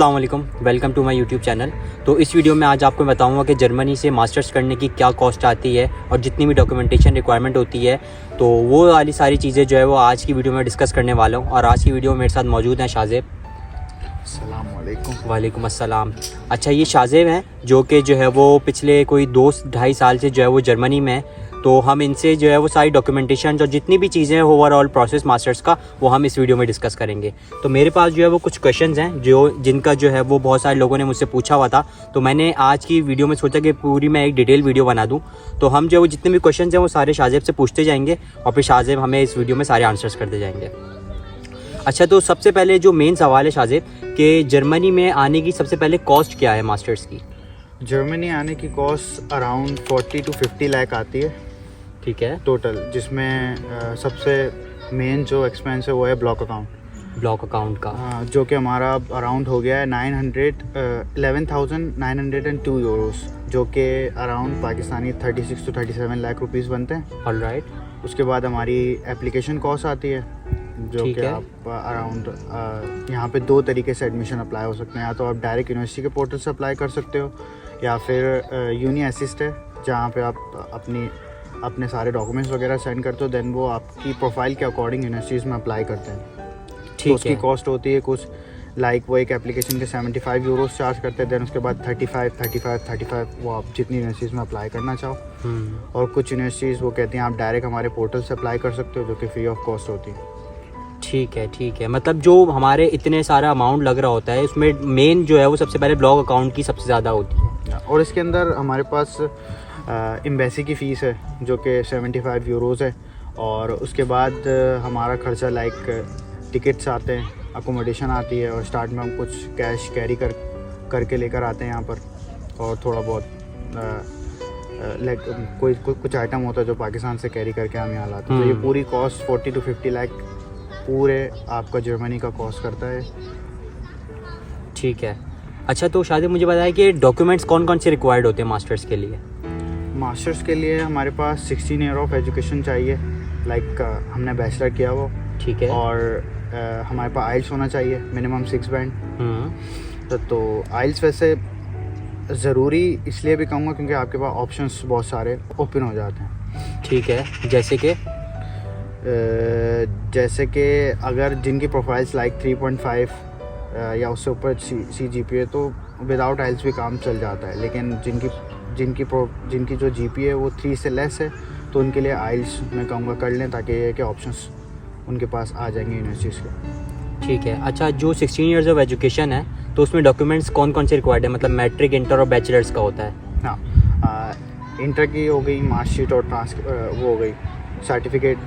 अस्सलाम वालेकुम, welcome to my YouTube channel. तो इस वीडियो में आज आपको बताऊंगा कि जर्मनी से मास्टर्स करने की क्या कॉस्ट आती है और जितनी भी डॉक्यूमेंटेशन रिक्वायरमेंट होती है, तो वो वाली सारी चीज़ें जो है वो आज की वीडियो में डिस्कस करने वाला हूँ। और आज की वीडियो में मेरे साथ मौजूद हैं शाहज़ेब। अस्सलाम वालेकुम। वालेकुम अस्सलाम। अच्छा, ये शाहज़ेब हैं जो कि जो है वो पिछले कोई 2-2.5 साल से जो है वो जर्मनी में है। तो हम इनसे जो है वो सारी डॉक्यूमेंटेशन और जितनी भी चीज़ें हैं ओवरऑल प्रोसेस मास्टर्स का, वो हम इस वीडियो में डिस्कस करेंगे। तो मेरे पास जो है वो कुछ क्वेश्चंस हैं जिनका जो है वो बहुत सारे लोगों ने मुझसे पूछा हुआ था। तो मैंने आज की वीडियो में सोचा कि पूरी मैं एक डिटेल वीडियो बना दूँ। तो हम जो है वो जितने भी क्वेश्चंस हैं वो सारे शाहज़ेब से पूछते जाएंगे और फिर शाहज़ेब हमें इस वीडियो में सारे आंसर्स करते जाएंगे। अच्छा, तो सबसे पहले जो मेन सवाल है शाहज़ेब कि जर्मनी में आने की सबसे पहले कॉस्ट क्या है मास्टर्स की? जर्मनी आने की कॉस्ट अराउंड 40 to 50 लाख आती है, ठीक है, टोटल, जिसमें सबसे मेन जो एक्सपेंस है वो है ब्लॉक अकाउंट का। जो कि हमारा अराउंड हो गया है 11,902 यूरोस, जो कि around Pakistani 36 to 37 lakh rupees बनते हैं। ऑलराइट। उसके बाद हमारी एप्लीकेशन कॉस्ट आती है, जो कि है। आप अराउंड यहाँ पे 2 तरीके से एडमिशन अप्लाई हो सकते हैं। या तो आप डायरेक्ट यूनिवर्सिटी के पोर्टल से अप्लाई कर सकते हो, या फिर यूनी असिस्ट है जहाँ पे आप अपने सारे डॉक्यूमेंट्स वगैरह सेंड करते हो, देन वो आपकी प्रोफाइल के अकॉर्डिंग यूनिवर्सिटीज़ में अप्लाई करते हैं। तो उसकी कॉस्ट होती है कुछ लाइक वो एक एप्लीकेशन के 75 यूरोस चार्ज करते हैं, देन उसके बाद 35 वो आप जितनी यूनिवर्सिटीज़ में अप्लाई करना चाहो। और कुछ यूनिवर्सिटीज़ वो कहती हैं आप डायरेक्ट हमारे पोर्टल से अप्लाई कर सकते हो, जो कि फ्री ऑफ कॉस्ट होती है। ठीक है। मतलब जो हमारे इतने सारा अमाउंट लग रहा होता है उसमें मेन जो है वो सबसे पहले ब्लॉक अकाउंट की सबसे ज़्यादा होती है। और इसके अंदर हमारे पास एम्बेसी की फ़ीस है जो कि 75 यूरोज़ है। और उसके बाद हमारा खर्चा लाइक टिकट्स आते हैं, अकोमोडेशन आती है, और स्टार्ट में हम कुछ कैश कैरी करके लेकर आते हैं यहाँ पर, और थोड़ा बहुत लाइक कुछ आइटम होता है जो पाकिस्तान से कैरी करके हम यहाँ लाते हैं। तो ये पूरी कॉस्ट 40 to 50 लाख पूरे आपका जर्मनी का कॉस्ट करता है। ठीक है। अच्छा, तो शायद मुझे बताया कि डॉक्यूमेंट्स कौन कौन से रिक्वायर्ड होते हैं मास्टर्स के लिए? मास्टर्स के लिए हमारे पास 16 ईयर ऑफ एजुकेशन चाहिए, लाइक हमने बैचलर किया वो। ठीक है। और हमारे पास आइल्स होना चाहिए मिनिमम 6 बैंड। तो आइल्स वैसे ज़रूरी इसलिए भी कहूँगा क्योंकि आपके पास ऑप्शंस बहुत सारे ओपन हो जाते हैं। ठीक है। जैसे कि अगर जिनकी प्रोफाइल्स लाइक 3.5 या उससे ऊपर CGPA, तो विदाउट आइल्स भी काम चल जाता है। लेकिन जिनकी जो GPA वो 3 से लेस है, तो उनके लिए आइल्स मैं कहूँगा कर लें, ताकि ये कि ऑप्शंस उनके पास आ जाएंगे यूनिवर्सिटीज़ के। ठीक है। अच्छा, जो 16 ईयर्स ऑफ एजुकेशन है तो उसमें डॉक्यूमेंट्स कौन कौन से रिक्वायर्ड है? मतलब मैट्रिक, इंटर और बैचलर्स का होता है। हाँ, इंटर की हो गई मार्कशीट और वो हो गई सर्टिफिकेट,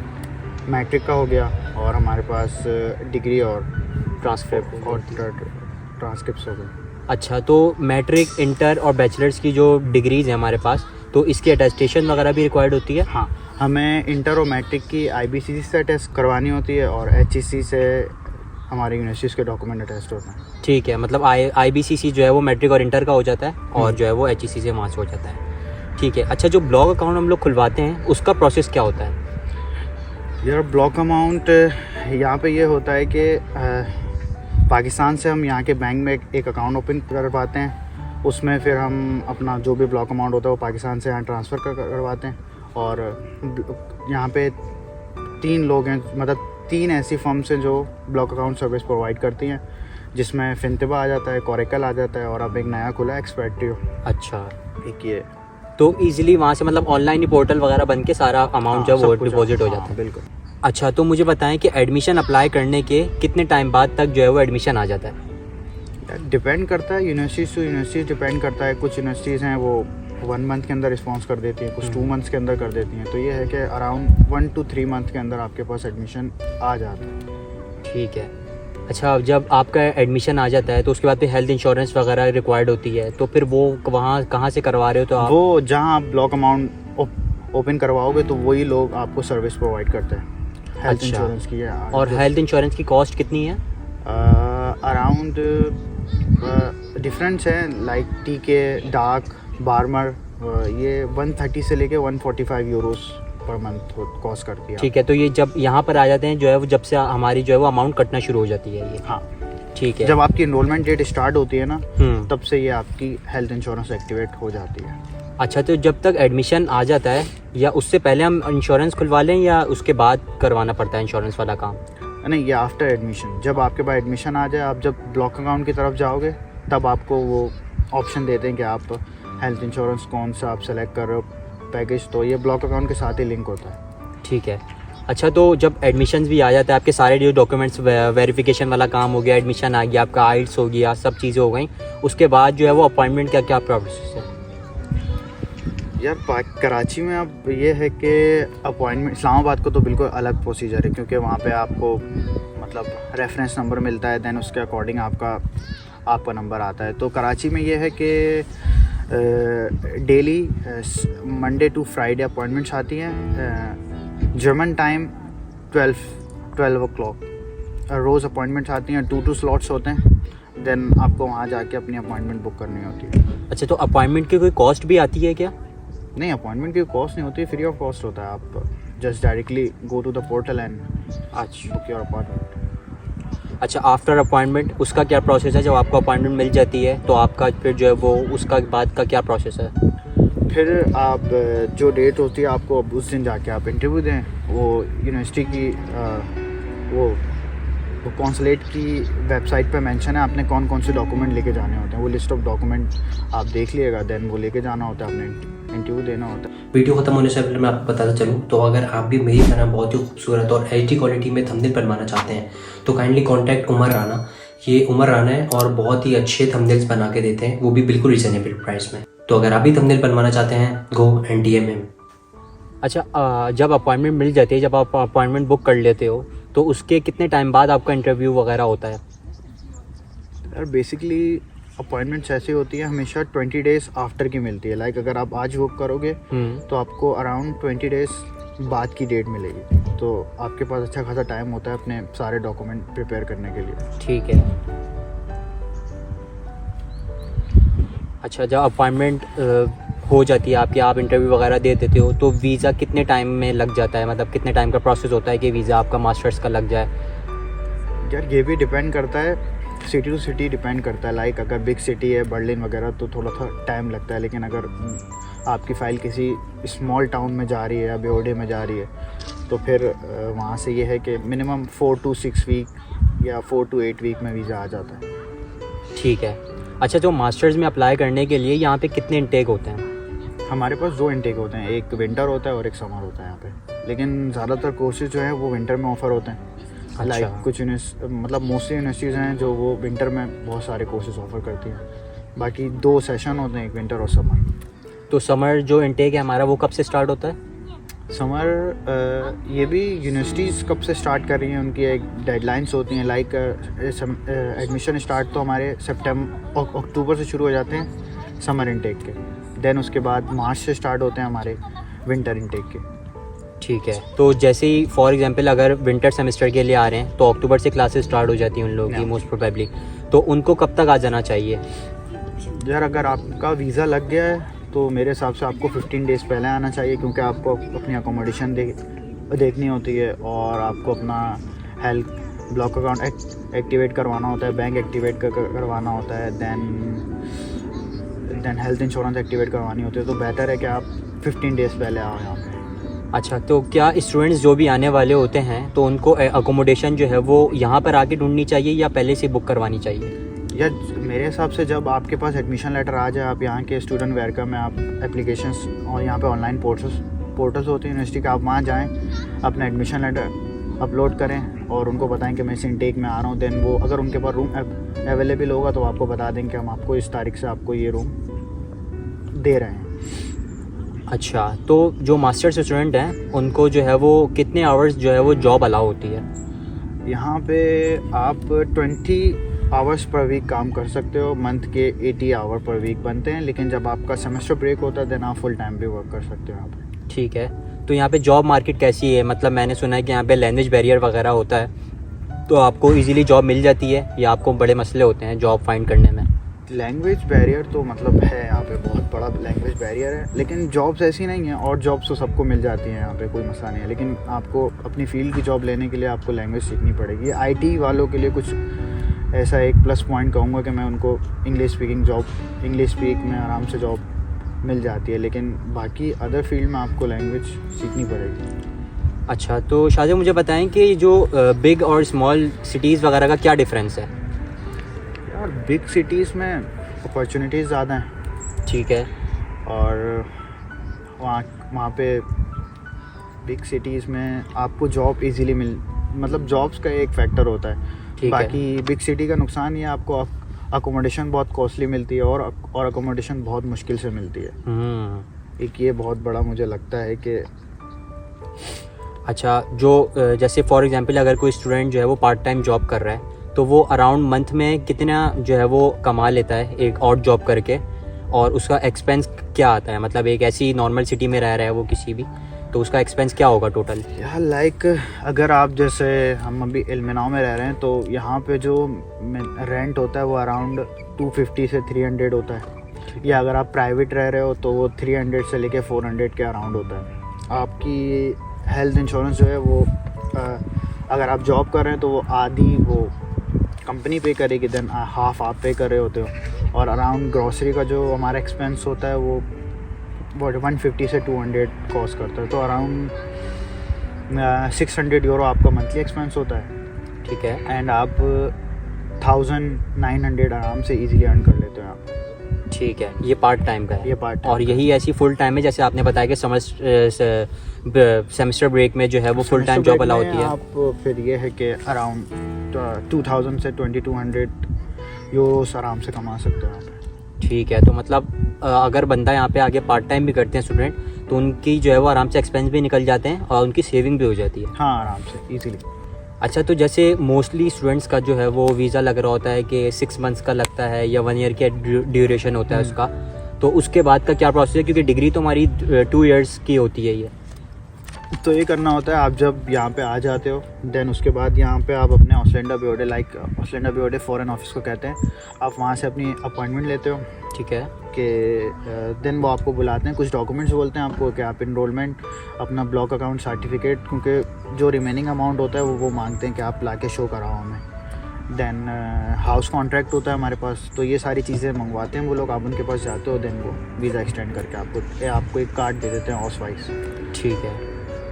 मैट्रिक का हो गया, और हमारे पास डिग्री और ट्रांसक्रिप्ट हो गए। अच्छा, तो मैट्रिक, इंटर और बैचलर्स की जो डिग्रीज़ हैं हमारे पास, तो इसकी अटेस्टेशन वगैरह भी रिक्वायर्ड होती है? हाँ, हमें इंटर और मैट्रिक की IBCC से अटेस्ट करवानी होती है, और HEC से हमारे यूनिवर्सिटीज़ के डॉक्यूमेंट अटेस्ट होते हैं। ठीक है। मतलब IBCC जो है वो मैट्रिक और इंटर का हो जाता है, और जो है वो HEC से वहाँ से हो जाता है। ठीक है। अच्छा, जो ब्लॉक अकाउंट हम लोग खुलवाते हैं उसका प्रोसेस क्या होता है? यार, ब्लॉक अमाउंट यहाँ पे ये होता है कि पाकिस्तान से हम यहाँ के बैंक में एक अकाउंट ओपन करवाते हैं। उसमें फिर हम अपना जो भी ब्लॉक अमाउंट होता है वो पाकिस्तान से यहाँ ट्रांसफ़र करवाते हैं। और यहाँ पे 3 लोग हैं, मतलब 3 ऐसी फर्म्स हैं जो ब्लॉक अकाउंट सर्विस प्रोवाइड करती हैं, जिसमें फिनतिबा आ जाता है, कोरेकल आ जाता है, और अब एक नया खुला है एक्सपेक्टिव। अच्छा, एक ये तो ईजिली वहाँ से मतलब ऑनलाइन ही पोर्टल वगैरह बन के सारा अमाउंट जो है वो डिपॉजिट हो जाता है? बिल्कुल। अच्छा, तो मुझे बताएं कि एडमिशन अप्लाई करने के कितने टाइम बाद तक जो है वो एडमिशन आ जाता है? डिपेंड करता है यूनिवर्सिटी टू यूनिवर्सिटी, डिपेंड करता है। कुछ यूनिवर्सिटीज़ हैं वो 1 मंथ के अंदर रिस्पॉन्स कर देती हैं, कुछ 2 मंथ्स के अंदर कर देती हैं। तो ये है कि अराउंड 1 to 3 मंथ के अंदर आपके पास एडमिशन आ जाता है। ठीक है। अच्छा, जब आपका एडमिशन आ जाता है तो उसके बाद फिर हेल्थ इंश्योरेंस वगैरह रिक्वायर्ड होती है, तो फिर वो वहाँ कहाँ से करवा रहे हो? तो आप वो जहाँ आप ब्लॉक अमाउंट ओपन करवाओगे तो वही लोग आपको सर्विस प्रोवाइड करते हैं हेल्थ इंश्योरेंस की। और हेल्थ इंश्योरेंस की कॉस्ट कितनी है? अराउंड डिफरेंस है, लाइक TK, डार्क, बार्मर, ये 130 से लेके 145 यूरोस पर मंथ कॉस्ट करती है। ठीक है। तो ये जब यहाँ पर आ जाते हैं जो है वो, जब से हमारी जो है वो अमाउंट कटना शुरू हो जाती है ये? हाँ। ठीक है। जब आपकी इनरोलमेंट डेट स्टार्ट होती है ना, तब से ये आपकी हेल्थ इंश्योरेंस एक्टिवेट हो जाती है। अच्छा, तो जब तक एडमिशन आ जाता है या उससे पहले हम इंश्योरेंस खुलवा लें या उसके बाद करवाना पड़ता है इंश्योरेंस वाला काम? नहीं, ये आफ्टर एडमिशन, जब आपके पास एडमिशन आ जाए, आप जब ब्लॉक अकाउंट की तरफ जाओगे तब आपको वो ऑप्शन देते हैं कि आप हेल्थ इंश्योरेंस कौन सा आप सेलेक्ट कर रहे हो पैकेज, तो ये ब्लॉक अकाउंट के साथ ही लिंक होता है। ठीक है। अच्छा, तो जब एडमिशन्स भी आ जाता है, आपके सारे जो डॉक्यूमेंट्स वेरिफिकेशन वाला काम हो गया, एडमिशन आ गया, आपका आइल्स हो गया, सब चीज़ें हो गई, उसके बाद जो है वो अपॉइंटमेंट का क्या प्रोसेस है? यार कराची में अब ये है कि अपॉइंटमेंट, इस्लामाबाद को तो बिल्कुल अलग प्रोसीजर है, क्योंकि वहाँ पे आपको मतलब रेफरेंस नंबर मिलता है, दैन उसके अकॉर्डिंग आपका नंबर आता है। तो कराची में ये है कि daily Monday to Friday appointments आती हैं, जर्मन टाइम 12 o'clock रोज़ अपॉइंटमेंट्स आती हैं, 2 स्लॉट्स होते हैं, देन आपको वहाँ जाके अपनी अपॉइंटमेंट बुक करनी होती है। अच्छा, तो अपॉइंटमेंट की कोई कॉस्ट भी आती है क्या? नहीं, अपॉइंटमेंट की कॉस्ट नहीं होती, फ्री ऑफ कॉस्ट होता है। आप just directly go to the portal and book your appointment. अच्छा, आफ्टर अपॉइंटमेंट उसका क्या प्रोसेस है? जब आपको अपॉइंटमेंट मिल जाती है तो आपका फिर जो है वो उसका बाद का क्या प्रोसेस है? फिर आप जो डेट होती है आपको अब उस दिन जाके आप इंटरव्यू दें। वो यूनिवर्सिटी की वो कौंसलेट की वेबसाइट पे मेंशन है आपने कौन कौन से डॉक्यूमेंट लेके जाने होते हैं, वो लिस्ट ऑफ डॉक्यूमेंट आप देख लिएगा, देन वो लेके जाना होता है, आपने इंटरव्यू देना होता है। वीडियो खत्म होने से पहले मैं आपको बताता चलूँ, तो अगर आप भी मेरी तरह बहुत ही खूबसूरत और HD क्वालिटी में थंबनेल बनवाना चाहते हैं तो काइंडली कॉन्टैक्ट उमर राना। ये उमर राना है और बहुत ही अच्छे थंबनेल्स बना के देते हैं, वो भी बिल्कुल रिजनेबल प्राइस में। तो अगर आप भी थंबनेल बनवाना चाहते हैं, गो एंड DM हिम। अच्छा, जब अपॉइंटमेंट मिल जाती है, जब आप अपॉइंटमेंट बुक कर लेते हो तो उसके कितने टाइम बाद आपका इंटरव्यू वगैरह होता है? यार बेसिकली अपॉइंटमेंट्स ऐसी होती है हमेशा 20 डेज़ आफ्टर की मिलती है। लाइक अगर आप आज बुक करोगे तो आपको अराउंड 20 डेज़ बाद की डेट मिलेगी, तो आपके पास अच्छा खासा टाइम होता है अपने सारे डॉक्यूमेंट प्रिपेयर करने के लिए। ठीक है। अच्छा, जब अपॉइंटमेंट हो जाती है आपकी, आप इंटरव्यू वगैरह दे देते हो, तो वीज़ा कितने टाइम में लग जाता है? मतलब कितने टाइम का प्रोसेस होता है कि वीज़ा आपका मास्टर्स का लग जाए? यार ये भी डिपेंड करता है, सिटी टू सिटी डिपेंड करता है। लाइक अगर बिग सिटी है बर्लिन वगैरह तो थोड़ा सा टाइम लगता है, लेकिन अगर आपकी फ़ाइल किसी स्मॉल टाउन में जा रही है या बेओडे में जा रही है तो फिर वहाँ से ये है कि मिनिमम 4 to 6 वीक या 4 to 8 वीक में वीज़ा आ जाता है। ठीक है। अच्छा, तो मास्टर्स में अप्लाई करने के लिए यहाँ पे कितने इंटेक होते हैं? हमारे पास 2 इंटेक होते हैं, एक विंटर होता है और एक समर होता है यहाँ पे, लेकिन ज़्यादातर कोर्सेज जो हैं वो विंटर में ऑफ़र होते हैं। अच्छा। लाइक कुछ मतलब मोस्टली यूनिवर्सिटीज़ हैं जो वो विंटर में बहुत सारे कोर्सेज ऑफ़र करती हैं। बाकी 2 सेशन होते हैं, एक विंटर और समर। तो समर जो इंटेक है हमारा वो कब से स्टार्ट होता है? समर ये भी यूनिवर्सिटीज़ कब से स्टार्ट कर रही हैं, उनकी एक डेडलाइंस होती हैं। लाइक एडमिशन स्टार्ट तो हमारे अक्टूबर से शुरू हो जाते हैं समर इंटेक के, देन उसके बाद मार्च से स्टार्ट होते हैं हमारे विंटर इंटेक के। ठीक है। तो जैसे ही फॉर एग्जांपल अगर विंटर सेमेस्टर के लिए आ रहे हैं तो अक्टूबर से क्लासेस स्टार्ट हो जाती हैं उन लोगों की मोस्ट प्रोबेबली, तो उनको कब तक आ जाना चाहिए? यार अगर आपका वीज़ा लग गया है तो मेरे हिसाब से आपको 15 डेज़ पहले आना चाहिए, क्योंकि आपको अपनी अकोमोडेशन देखनी होती है और आपको अपना हेल्थ ब्लॉक अकाउंट एक्टिवेट करवाना होता है, बैंक एक्टिवेट करवाना होता है, देन हेल्थ इंश्योरेंस एक्टिवेट करवानी होती है। तो बेहतर है कि आप 15 डेज़ पहले आओ यहाँ पे। अच्छा, तो क्या स्टूडेंट्स जो भी आने वाले होते हैं तो उनको अकोमोडेशन जो है वो यहाँ पर आके ढूंढनी चाहिए या पहले से बुक करवानी चाहिए? या मेरे हिसाब से जब आपके पास एडमिशन लेटर आ जाए, आप यहाँ के स्टूडेंट वेलकम में आप एप्लीकेशंस और यहाँ पे ऑनलाइन पोर्टल्स होते हैं यूनिवर्सिटी का, आप वहाँ जाएं, अपना एडमिशन लेटर अपलोड करें और उनको बताएं कि मैं इस इंटेक में आ रहा हूँ। देन वो अगर उनके पास रूम अवेलेबल होगा तो आपको बता देंगे कि हम आपको इस तारीख से आपको ये रूम दे रहे हैं। अच्छा, तो जो मास्टर्स स्टूडेंट हैं उनको जो है वो कितने आवर्स जो है वो जॉब अलाउ होती है? यहाँ पे आप 20 आवर्स पर वीक काम कर सकते हो, मंथ के 80 आवर पर वीक बनते हैं, लेकिन जब आपका सेमेस्टर ब्रेक होता है देन आप फुल टाइम भी वर्क कर सकते हो यहाँ पे। ठीक है। तो यहाँ पे जॉब मार्केट कैसी है? मतलब मैंने सुना है कि यहाँ पे लैंग्वेज बैरियर वगैरह होता है, तो आपको इजीली जॉब मिल जाती है या आपको बड़े मसले होते हैं जॉब फाइंड करने में? लैंग्वेज बैरियर तो मतलब है यहाँ पे, बहुत बड़ा लैंग्वेज बैरियर है, लेकिन जॉब्स ऐसी नहीं है, और जॉब्स तो सबको मिल जाती हैं यहाँ पे, कोई मसला नहीं है। लेकिन आपको अपनी फील्ड की जॉब लेने के लिए आपको लैंग्वेज सीखनी पड़ेगी। IT वालों के लिए कुछ ऐसा एक प्लस पॉइंट कहूँगा कि मैं उनको इंग्लिश स्पीक में आराम से जॉब मिल जाती है, लेकिन बाकी अदर फील्ड में आपको लैंग्वेज सीखनी पड़ेगी। अच्छा, तो शाहजेब मुझे बताएं कि जो बिग और स्मॉल सिटीज़ वगैरह का क्या डिफरेंस है? यार बिग सिटीज़ में अपॉर्चुनिटीज़ ज़्यादा हैं, ठीक है, और वहाँ पे बिग सिटीज़ में आपको जॉब इजीली मतलब जॉब्स का एक फैक्टर होता है। ठीक है। बाकी बिग सिटी का नुकसान ये आपको अकोमोडेशन बहुत कॉस्टली मिलती है और अकोमोडेशन बहुत मुश्किल से मिलती है। एक ये बहुत बड़ा मुझे लगता है कि अच्छा, जो जैसे फॉर एग्जांपल अगर कोई स्टूडेंट जो है वो पार्ट टाइम जॉब कर रहा है तो वो अराउंड मंथ में कितना जो है वो कमा लेता है एक और जॉब करके, और उसका एक्सपेंस क्या आता है? मतलब एक ऐसी नॉर्मल सिटी में रह रहा है वो किसी भी, तो उसका एक्सपेंस क्या होगा टोटल? यार लाइक अगर आप जैसे हम अभी इल्मिनाव में रह रहे हैं तो यहाँ पे जो रेंट होता है वो अराउंड 250 से 300 होता है, या अगर आप प्राइवेट रह रहे हो तो वो 300 से लेके 400 के अराउंड होता है। आपकी हेल्थ इंश्योरेंस जो है वो अगर आप जॉब कर रहे हैं तो वो आधी वो कंपनी पे करेगी, देन हाफ आप पे कर रहे होते हो। और अराउंड ग्रॉसरी का जो हमारा एक्सपेंस होता है वो 150 से 200 कॉस्ट करता है, तो अराउंड 600 यूरो आपका मंथली एक्सपेंस होता है। ठीक है, एंड आप 1900 आराम से इजीली अर्न कर लेते हो आप। ठीक है, ये पार्ट टाइम का है। ये पार्ट और यही ऐसी फुल टाइम है जैसे आपने बताया कि सेमेस्टर ब्रेक में जो है वो फुल टाइम जॉब अलाउ होती है। आप फिर ये है कि अराउंड 2000 से 2200 यूरोस आराम से कमा सकते हो आप। ठीक है, तो मतलब अगर बंदा यहाँ पे आगे पार्ट टाइम भी करते हैं स्टूडेंट, तो उनकी जो है वो आराम से एक्सपेंस भी निकल जाते हैं और उनकी सेविंग भी हो जाती है। हाँ, आराम से इजीली। अच्छा, तो जैसे मोस्टली स्टूडेंट्स का जो है वो वीज़ा लग रहा होता है कि 6 मंथ्स का लगता है या 1 ईयर का ड्यूरेशन होता है उसका, तो उसके बाद का क्या प्रोसेस है? क्योंकि डिग्री तो हमारी 2 इयर्स की होती है ये। तो ये करना होता है, आप जब यहाँ पे आ जाते हो देन उसके बाद यहाँ पे आप अपने ऑस्लेंडा बियोडे, लाइक ऑस्लेंडा बियोडे फॉरेन ऑफिस को कहते हैं, आप वहाँ से अपनी अपॉइंटमेंट लेते हो। ठीक है, कि देन वो आपको बुलाते हैं, कुछ डॉक्यूमेंट्स बोलते हैं आपको कि आप इनरोलमेंट, अपना ब्लॉक अकाउंट सर्टिफिकेट, क्योंकि जो रिमेनिंग अमाउंट होता है वो मांगते हैं कि आप ला के शो कराओ हमें। देन हाउस कॉन्ट्रैक्ट होता है हमारे पास, तो ये सारी चीज़ें मंगवाते हैं वो लोग, आप उनके पास जाते हो, देन वो वीज़ा एक्सटेंड करके आपको एक कार्ड दे देते हैं हाउस वाइज। ठीक है,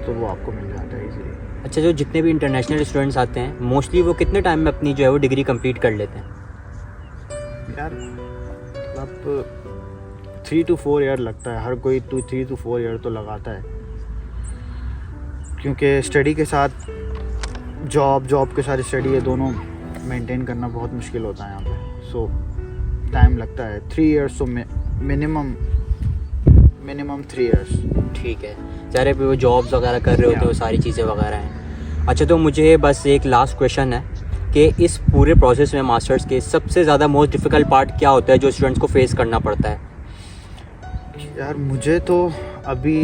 तो वो आपको मिल जाता है इजीली। अच्छा, जो जितने भी इंटरनेशनल स्टूडेंट्स आते हैं मोस्टली वो कितने टाइम में अपनी जो है वो डिग्री कंप्लीट कर लेते हैं? यार मतलब 3 to 4 ईयर लगता है, हर कोई 3 to 4 ईयर तो लगाता है, क्योंकि स्टडी के साथ जॉब के साथ स्टडी, ये दोनों मेंटेन करना बहुत मुश्किल होता है यहाँ पे। सो टाइम लगता है 3 ईयर्स, तो मिनिमम 3 ईयर्स। ठीक है, सारे पे वो जॉब्स वगैरह कर रहे होते हैं, वो सारी चीज़ें वगैरह हैं। अच्छा, तो मुझे बस एक लास्ट क्वेश्चन है कि इस पूरे प्रोसेस में मास्टर्स के सबसे ज़्यादा मोस्ट डिफ़िकल्ट पार्ट क्या होता है जो स्टूडेंट्स को फेस करना पड़ता है? यार मुझे तो अभी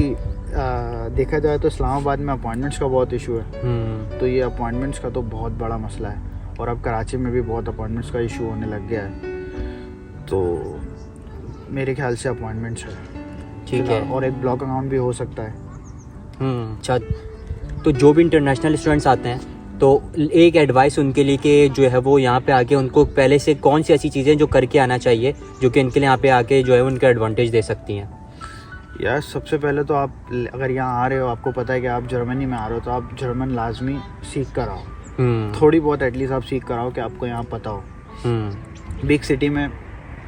देखा जाए तो इस्लामाबाद में अपॉइंटमेंट्स का बहुत इशू है, तो ये अपॉइंटमेंट्स का तो बहुत बड़ा मसला है, और अब कराची में भी बहुत अपॉइंटमेंट्स का इशू होने लग गया है, तो मेरे ख्याल से अपॉइंटमेंट्स है। ठीक है, और एक ब्लॉक अकाउंट भी हो सकता है। अच्छा, तो जो भी इंटरनेशनल स्टूडेंट्स आते हैं तो एक एडवाइस उनके लिए कि जो है वो यहाँ पे आके उनको पहले से कौन सी ऐसी चीज़ें जो करके आना चाहिए जो कि इनके लिए यहाँ पे आके जो है उनका एडवांटेज दे सकती हैं? यार सबसे पहले तो आप अगर यहाँ आ रहे हो, आपको पता है कि आप जर्मनी में आ रहे हो, तो आप जर्मन लाजमी सीख कर आओ, थोड़ी बहुत एटलीस्ट आप सीख कर आओ कि आपको यहाँ पता हो। बिग सिटी में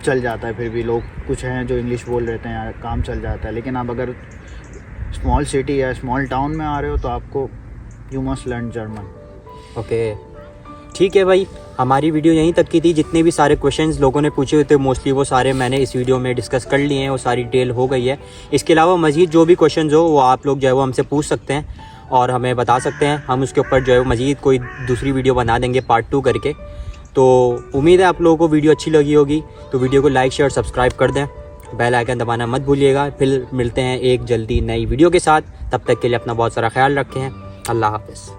चल जाता है, फिर भी लोग कुछ हैं जो इंग्लिश बोल रहे हैं, यहाँ काम चल जाता है, लेकिन आप अगर स्मॉल सिटी या स्मॉल टाउन में आ रहे हो तो आपको you must learn German. Okay, ठीक है भाई, हमारी वीडियो यहीं तक की थी। जितने भी सारे क्वेश्चंस लोगों ने पूछे हुए थे मोस्टली वो सारे मैंने इस वीडियो में डिस्कस कर लिए हैं, वो सारी डिटेल हो गई है। इसके अलावा मज़ीद जो भी क्वेश्चंस हो वो आप लोग जो है वो हमसे पूछ सकते हैं और हमें बता सकते हैं, हम उसके ऊपर जो है मज़ीद कोई दूसरी वीडियो बना देंगे पार्ट 2 करके। तो उम्मीद है आप लोगों को वीडियो अच्छी लगी होगी, तो वीडियो को लाइक शेयर सब्सक्राइब कर दें, बेल आइकन दबाना मत भूलिएगा। फिर मिलते हैं एक जल्दी नई वीडियो के साथ, तब तक के लिए अपना बहुत सारा ख्याल रखें। अल्लाह हाफ़िज़।